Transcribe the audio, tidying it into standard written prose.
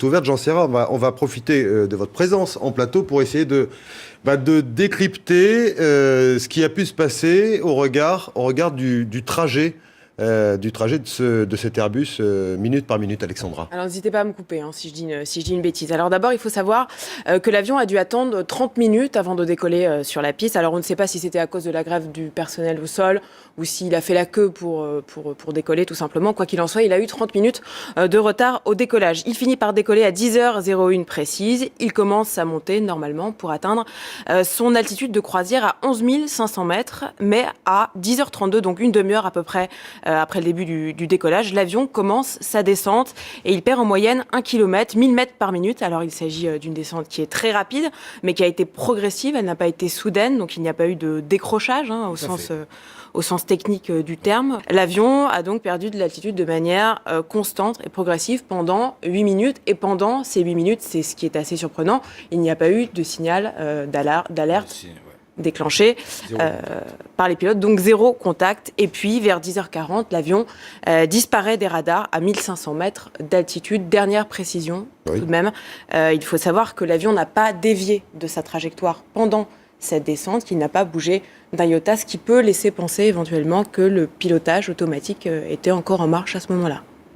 ouverte. Jean Serra, on va profiter de votre présence en plateau pour essayer de décrypter ce qui a pu se passer au regard du trajet de cet Airbus minute par minute, Alexandra. Alors n'hésitez pas à me couper si je dis une bêtise. Alors d'abord, il faut savoir que l'avion a dû attendre 30 minutes avant de décoller sur la piste. Alors on ne sait pas si c'était à cause de la grève du personnel au sol ou s'il a fait la queue pour décoller tout simplement. Quoi qu'il en soit, il a eu 30 minutes de retard au décollage. Il finit par décoller à 10h01 précise. Il commence à monter normalement pour atteindre son altitude de croisière à 11 500 mètres. Mais à 10h32, donc une demi-heure à peu près après le début du décollage, l'avion commence sa descente et il perd en moyenne 1 km, 1000 mètres par minute. Alors il s'agit d'une descente qui est très rapide, mais qui a été progressive, elle n'a pas été soudaine, donc il n'y a pas eu de décrochage au sens technique du terme. L'avion a donc perdu de l'altitude de manière constante et progressive pendant 8 minutes. Et pendant ces 8 minutes, c'est ce qui est assez surprenant, il n'y a pas eu de signal d'alerte déclenché par les pilotes, donc 0 contact. Et puis, vers 10h40, l'avion disparaît des radars à 1500 mètres d'altitude. Dernière précision, tout de même, il faut savoir que l'avion n'a pas dévié de sa trajectoire pendant cette descente, qu'il n'a pas bougé d'un iota, ce qui peut laisser penser éventuellement que le pilotage automatique était encore en marche à ce moment-là.